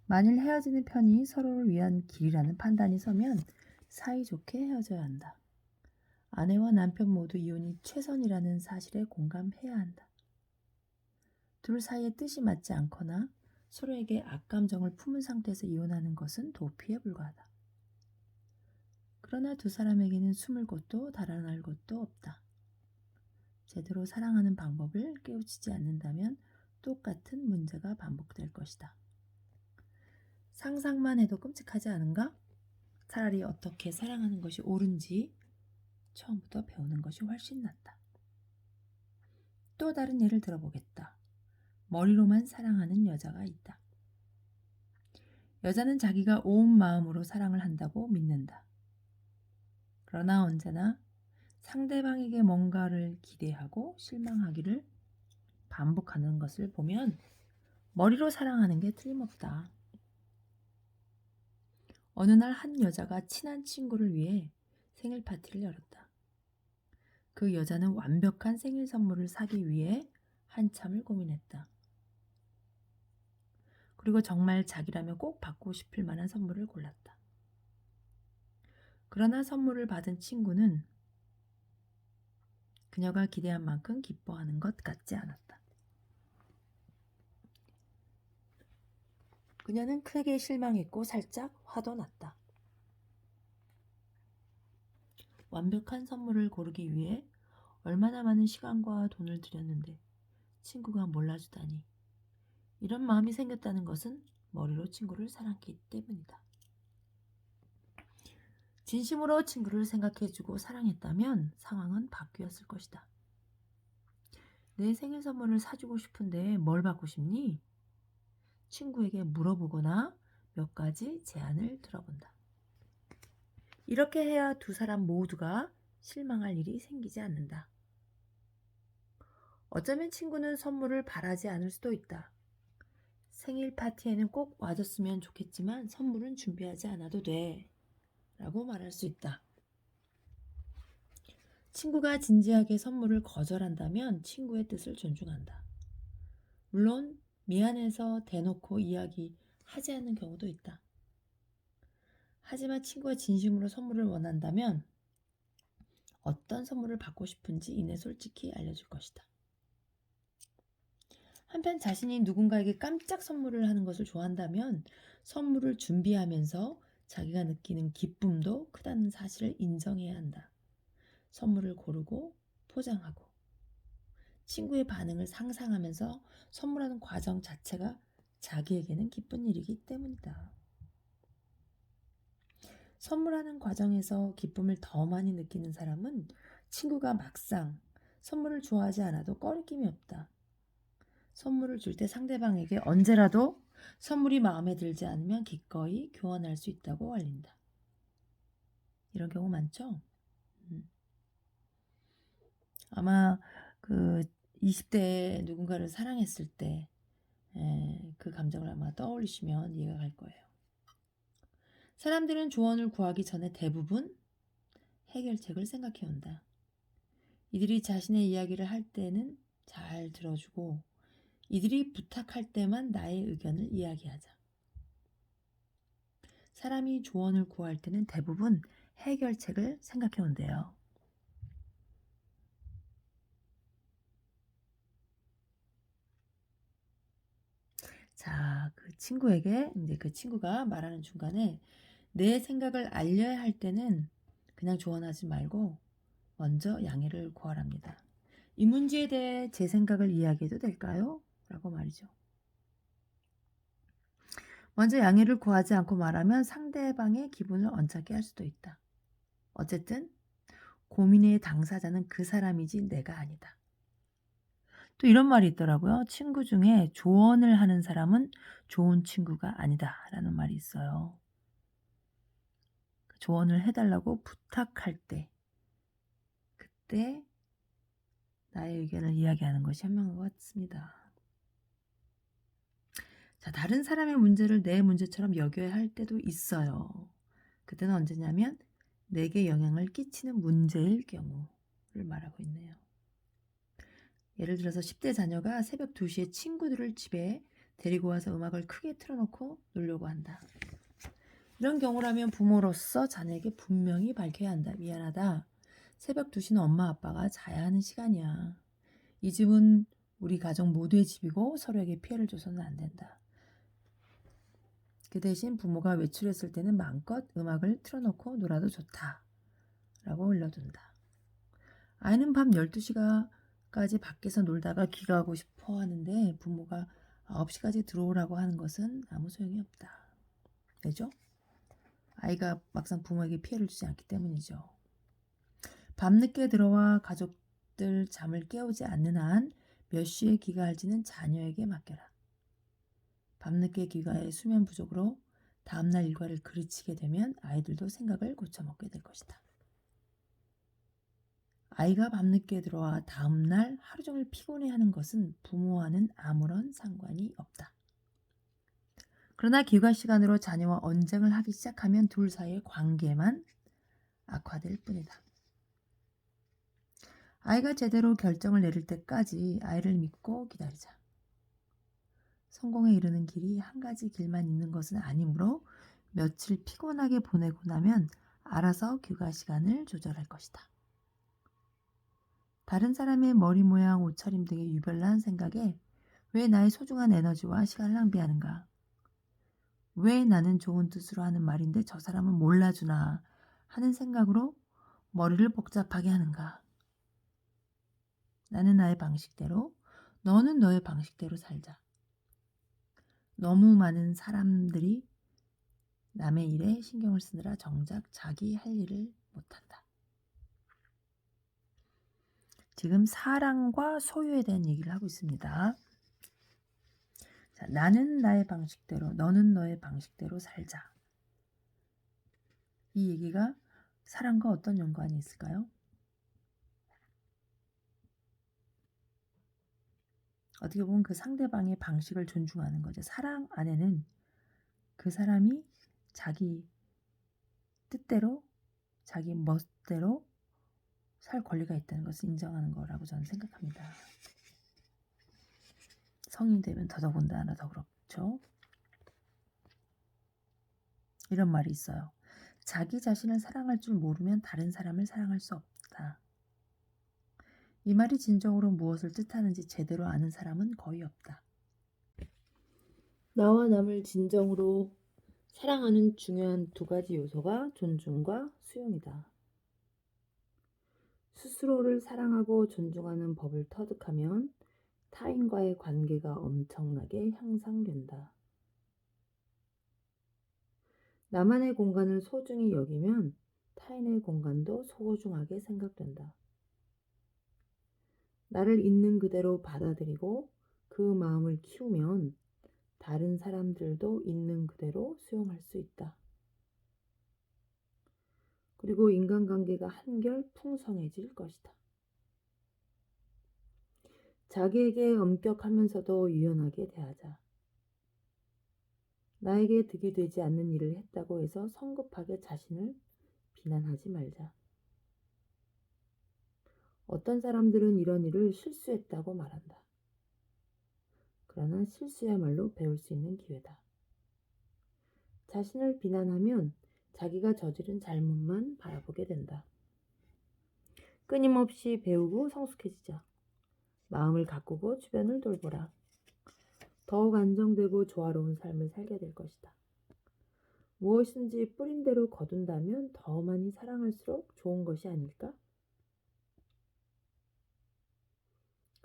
만일 헤어지는 편이 서로를 위한 길이라는 판단이 서면 사이좋게 헤어져야 한다. 아내와 남편 모두 이혼이 최선이라는 사실에 공감해야 한다. 둘 사이의 뜻이 맞지 않거나 서로에게 악감정을 품은 상태에서 이혼하는 것은 도피에 불과하다. 그러나 두 사람에게는 숨을 곳도 달아날 곳도 없다. 제대로 사랑하는 방법을 깨우치지 않는다면 똑같은 문제가 반복될 것이다. 상상만 해도 끔찍하지 않은가? 차라리 어떻게 사랑하는 것이 옳은지 처음부터 배우는 것이 훨씬 낫다. 또 다른 예를 들어보겠다. 머리로만 사랑하는 여자가 있다. 여자는 자기가 온 마음으로 사랑을 한다고 믿는다. 그러나 언제나 상대방에게 뭔가를 기대하고 실망하기를 반복하는 것을 보면 머리로 사랑하는 게 틀림없다. 어느 날 한 여자가 친한 친구를 위해 생일 파티를 열었다. 그 여자는 완벽한 생일 선물을 사기 위해 한참을 고민했다. 그리고 정말 자기라면 꼭 받고 싶을 만한 선물을 골랐다. 그러나 선물을 받은 친구는 그녀가 기대한 만큼 기뻐하는 것 같지 않았다. 그녀는 크게 실망했고 살짝 화도 났다. 완벽한 선물을 고르기 위해 얼마나 많은 시간과 돈을 들였는데 친구가 몰라주다니. 이런 마음이 생겼다는 것은 머리로 친구를 사랑했기 때문이다. 진심으로 친구를 생각해주고 사랑했다면 상황은 바뀌었을 것이다. 내 생일 선물을 사주고 싶은데 뭘 받고 싶니? 친구에게 물어보거나 몇 가지 제안을 들어본다. 이렇게 해야 두 사람 모두가 실망할 일이 생기지 않는다. 어쩌면 친구는 선물을 바라지 않을 수도 있다. 생일 파티에는 꼭 와줬으면 좋겠지만 선물은 준비하지 않아도 돼. 라고 말할 수 있다. 친구가 진지하게 선물을 거절한다면 친구의 뜻을 존중한다. 물론 미안해서 대놓고 이야기하지 않는 경우도 있다. 하지만 친구가 진심으로 선물을 원한다면 어떤 선물을 받고 싶은지 이내 솔직히 알려줄 것이다. 한편 자신이 누군가에게 깜짝 선물을 하는 것을 좋아한다면 선물을 준비하면서 자기가 느끼는 기쁨도 크다는 사실을 인정해야 한다. 선물을 고르고 포장하고 친구의 반응을 상상하면서 선물하는 과정 자체가 자기에게는 기쁜 일이기 때문이다. 선물하는 과정에서 기쁨을 더 많이 느끼는 사람은 친구가 막상 선물을 좋아하지 않아도 꺼리낌이 없다. 선물을 줄 때 상대방에게 언제라도 선물이 마음에 들지 않으면 기꺼이 교환할 수 있다고 알린다. 이런 경우 많죠? 아마 그 20대에 누군가를 사랑했을 때 그 감정을 아마 떠올리시면 이해가 갈 거예요. 사람들은 조언을 구하기 전에 대부분 해결책을 생각해 온다. 이들이 자신의 이야기를 할 때는 잘 들어주고 이들이 부탁할 때만 나의 의견을 이야기하자. 사람이 조언을 구할 때는 대부분 해결책을 생각해 온대요. 자, 그 친구에게 이제 그 친구가 말하는 중간에 내 생각을 알려야 할 때는 그냥 조언하지 말고 먼저 양해를 구하랍니다. 이 문제에 대해 제 생각을 이야기해도 될까요? 라고 말이죠. 먼저 양해를 구하지 않고 말하면 상대방의 기분을 언짢게 할 수도 있다. 어쨌든 고민의 당사자는 그 사람이지 내가 아니다. 또 이런 말이 있더라고요. 친구 중에 조언을 하는 사람은 좋은 친구가 아니다 라는 말이 있어요. 조언을 해달라고 부탁할 때 그때 나의 의견을 이야기하는 것이 현명한 것 같습니다. 자, 다른 사람의 문제를 내 문제처럼 여겨야 할 때도 있어요. 그때는 언제냐면 내게 영향을 끼치는 문제일 경우를 말하고 있네요. 예를 들어서 10대 자녀가 새벽 2시에 친구들을 집에 데리고 와서 음악을 크게 틀어놓고 놀려고 한다. 이런 경우라면 부모로서 자녀에게 분명히 밝혀야 한다. 미안하다. 새벽 2시는 엄마 아빠가 자야 하는 시간이야. 이 집은 우리 가족 모두의 집이고 서로에게 피해를 줘서는 안 된다. 그 대신 부모가 외출했을 때는 마음껏 음악을 틀어놓고 놀아도 좋다. 라고 흘려둔다. 아이는 밤 12시까지 밖에서 놀다가 귀가하고 싶어 하는데 부모가 9시까지 들어오라고 하는 것은 아무 소용이 없다. 왜죠? 아이가 막상 부모에게 피해를 주지 않기 때문이죠. 밤늦게 들어와 가족들 잠을 깨우지 않는 한 몇 시에 귀가할지는 자녀에게 맡겨라. 밤늦게 귀가해 수면 부족으로 다음날 일과를 그르치게 되면 아이들도 생각을 고쳐먹게 될 것이다. 아이가 밤늦게 들어와 다음날 하루 종일 피곤해하는 것은 부모와는 아무런 상관이 없다. 그러나 귀가 시간으로 자녀와 언쟁을 하기 시작하면 둘 사이의 관계만 악화될 뿐이다. 아이가 제대로 결정을 내릴 때까지 아이를 믿고 기다리자. 성공에 이르는 길이 한 가지 길만 있는 것은 아니므로 며칠 피곤하게 보내고 나면 알아서 귀가 시간을 조절할 것이다. 다른 사람의 머리 모양, 옷차림 등의 유별난 생각에 왜 나의 소중한 에너지와 시간을 낭비하는가? 왜 나는 좋은 뜻으로 하는 말인데 저 사람은 몰라주나 하는 생각으로 머리를 복잡하게 하는가? 나는 나의 방식대로, 너는 너의 방식대로 살자. 너무 많은 사람들이 남의 일에 신경을 쓰느라 정작 자기 할 일을 못한다. 지금 사랑과 소유에 대한 얘기를 하고 있습니다. 자, 나는 나의 방식대로, 너는 너의 방식대로 살자. 이 얘기가 사랑과 어떤 연관이 있을까요? 어떻게 보면 그 상대방의 방식을 존중하는 거죠. 사랑 안에는 그 사람이 자기 뜻대로, 자기 멋대로 살 권리가 있다는 것을 인정하는 거라고 저는 생각합니다. 성인이 되면 더더군다나 더 그렇죠. 이런 말이 있어요. 자기 자신을 사랑할 줄 모르면 다른 사람을 사랑할 수 없다. 이 말이 진정으로 무엇을 뜻하는지 제대로 아는 사람은 거의 없다. 나와 남을 진정으로 사랑하는 중요한 두 가지 요소가 존중과 수용이다. 스스로를 사랑하고 존중하는 법을 터득하면 타인과의 관계가 엄청나게 향상된다. 나만의 공간을 소중히 여기면 타인의 공간도 소중하게 생각된다. 나를 있는 그대로 받아들이고 그 마음을 키우면 다른 사람들도 있는 그대로 수용할 수 있다. 그리고 인간관계가 한결 풍성해질 것이다. 자기에게 엄격하면서도 유연하게 대하자. 나에게 득이 되지 않는 일을 했다고 해서 성급하게 자신을 비난하지 말자. 어떤 사람들은 이런 일을 실수했다고 말한다. 그러나 실수야말로 배울 수 있는 기회다. 자신을 비난하면 자기가 저지른 잘못만 바라보게 된다. 끊임없이 배우고 성숙해지자. 마음을 가꾸고 주변을 돌보라. 더욱 안정되고 조화로운 삶을 살게 될 것이다. 무엇인지 뿌린 대로 거둔다면 더 많이 사랑할수록 좋은 것이 아닐까?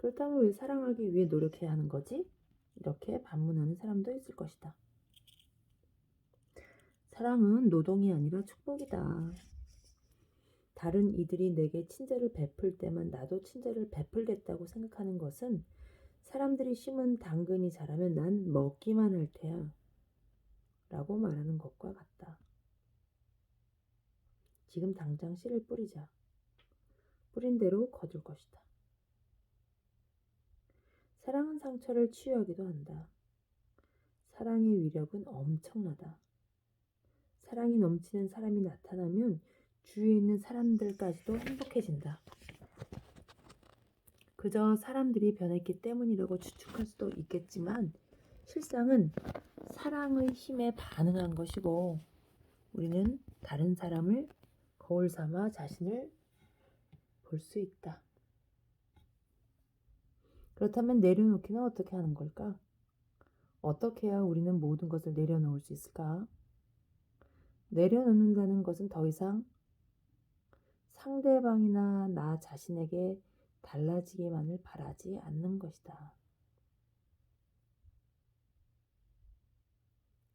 그렇다면 왜 사랑하기 위해 노력해야 하는 거지? 이렇게 반문하는 사람도 있을 것이다. 사랑은 노동이 아니라 축복이다. 다른 이들이 내게 친절을 베풀 때만 나도 친절을 베풀겠다고 생각하는 것은 사람들이 심은 당근이 자라면 난 먹기만 할 테야 라고 말하는 것과 같다. 지금 당장 씨를 뿌리자. 뿌린 대로 거둘 것이다. 사랑은 상처를 치유하기도 한다. 사랑의 위력은 엄청나다. 사랑이 넘치는 사람이 나타나면 주위에 있는 사람들까지도 행복해진다. 그저 사람들이 변했기 때문이라고 추측할 수도 있겠지만 실상은 사랑의 힘에 반응한 것이고 우리는 다른 사람을 거울 삼아 자신을 볼 수 있다. 그렇다면 내려놓기는 어떻게 하는 걸까? 어떻게 해야 우리는 모든 것을 내려놓을 수 있을까? 내려놓는다는 것은 더 이상 상대방이나 나 자신에게 달라지기만을 바라지 않는 것이다.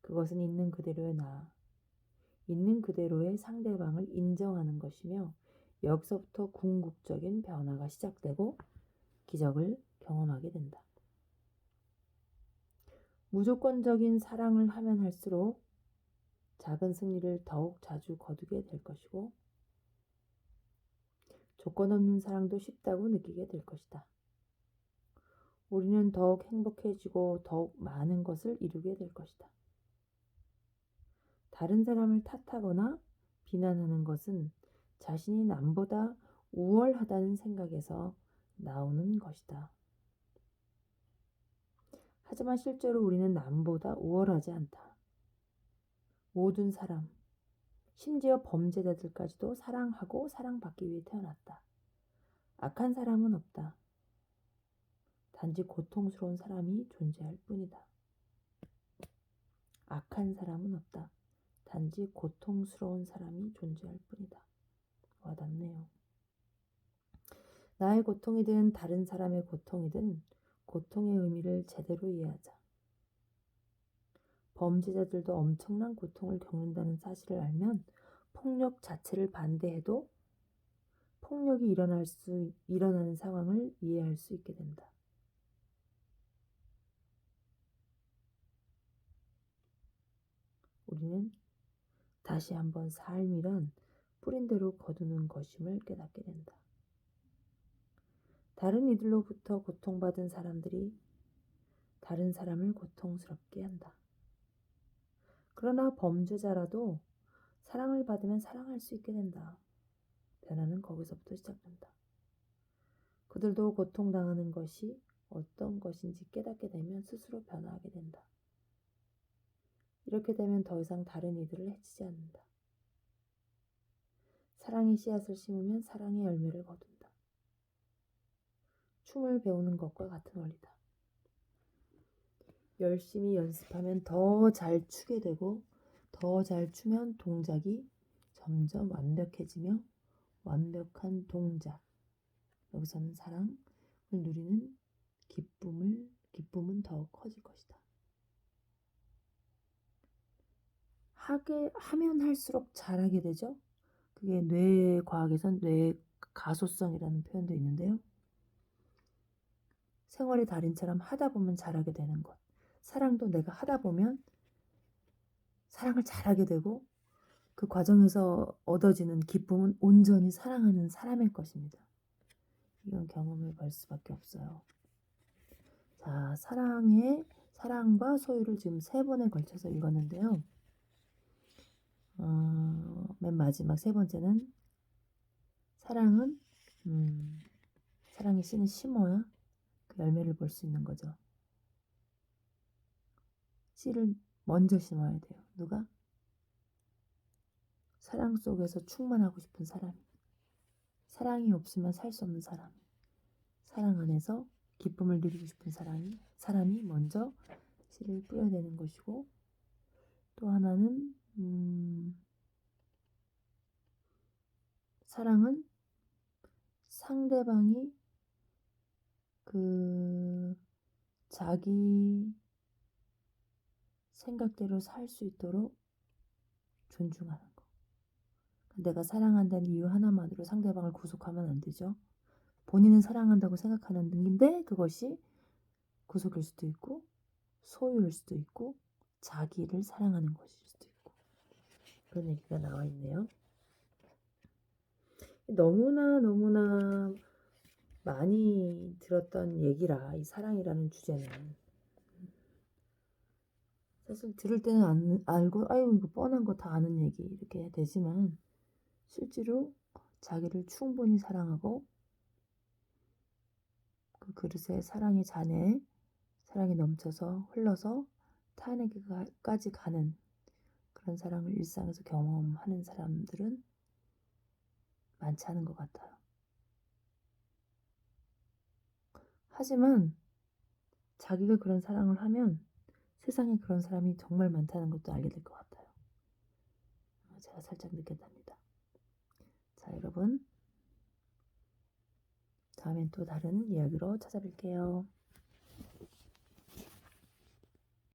그것은 있는 그대로의 나, 있는 그대로의 상대방을 인정하는 것이며 여기서부터 궁극적인 변화가 시작되고 기적을 경험하게 된다. 무조건적인 사랑을 하면 할수록 작은 승리를 더욱 자주 거두게 될 것이고 조건 없는 사랑도 쉽다고 느끼게 될 것이다. 우리는 더욱 행복해지고 더욱 많은 것을 이루게 될 것이다. 다른 사람을 탓하거나 비난하는 것은 자신이 남보다 우월하다는 생각에서 나오는 것이다. 하지만 실제로 우리는 남보다 우월하지 않다. 모든 사람, 심지어 범죄자들까지도 사랑하고 사랑받기 위해 태어났다. 악한 사람은 없다. 단지 고통스러운 사람이 존재할 뿐이다. 악한 사람은 없다. 단지 고통스러운 사람이 존재할 뿐이다. 와닿네요. 나의 고통이든 다른 사람의 고통이든 고통의 의미를 제대로 이해하자. 범죄자들도 엄청난 고통을 겪는다는 사실을 알면 폭력 자체를 반대해도 폭력이 일어나는 상황을 이해할 수 있게 된다. 우리는 다시 한번 삶이란 뿌린 대로 거두는 것임을 깨닫게 된다. 다른 이들로부터 고통받은 사람들이 다른 사람을 고통스럽게 한다. 그러나 범죄자라도 사랑을 받으면 사랑할 수 있게 된다. 변화는 거기서부터 시작된다. 그들도 고통당하는 것이 어떤 것인지 깨닫게 되면 스스로 변화하게 된다. 이렇게 되면 더 이상 다른 이들을 해치지 않는다. 사랑의 씨앗을 심으면 사랑의 열매를 거둔다. 춤을 배우는 것과 같은 원리다. 열심히 연습하면 더 잘 추게 되고 더 잘 추면 동작이 점점 완벽해지며 완벽한 동작, 여기서는 사랑을 누리는 기쁨은 더 커질 것이다. 하면 할수록 잘하게 되죠. 그게 뇌과학에선 뇌 가소성이라는 표현도 있는데요. 생활의 달인처럼 하다 보면 잘하게 되는 것. 사랑도 내가 하다 보면 사랑을 잘하게 되고 그 과정에서 얻어지는 기쁨은 온전히 사랑하는 사람의 것입니다. 이건 경험해 볼 수밖에 없어요. 자, 사랑과 소유를 지금 3번에 걸쳐서 읽었는데요. 맨 마지막 3번째는 사랑은 사랑의 씨는 심어야 그 열매를 볼 수 있는 거죠. 씨를 먼저 심어야 돼요. 누가? 사랑 속에서 충만하고 싶은 사람이. 사랑이 없으면 살 수 없는 사람이. 사랑 안에서 기쁨을 누리고 싶은 사람이 먼저 씨를 뿌려야 되는 것이고, 또 하나는 사랑은 상대방이 자기 생각대로 살 수 있도록 존중하는 거. 내가 사랑한다는 이유 하나만으로 상대방을 구속하면 안 되죠. 본인은 사랑한다고 생각하는 능인데 그것이 구속일 수도 있고 소유일 수도 있고 자기를 사랑하는 것일 수도 있고 그런 얘기가 나와 있네요. 너무나 많이 들었던 얘기라 이 사랑이라는 주제는 사실 들을 때는 알고 아유 이거 뻔한 거 다 아는 얘기 이렇게 되지만 실제로 자기를 충분히 사랑하고 그 그릇에 사랑의 잔에 사랑이 넘쳐서 흘러서 타인에게까지 가는 그런 사랑을 일상에서 경험하는 사람들은 많지 않은 것 같아요. 하지만 자기가 그런 사랑을 하면 세상에 그런 사람이 정말 많다는 것도 알게 될 것 같아요. 제가 살짝 느꼈답니다. 자, 여러분, 다음엔 또 다른 이야기로 찾아뵐게요.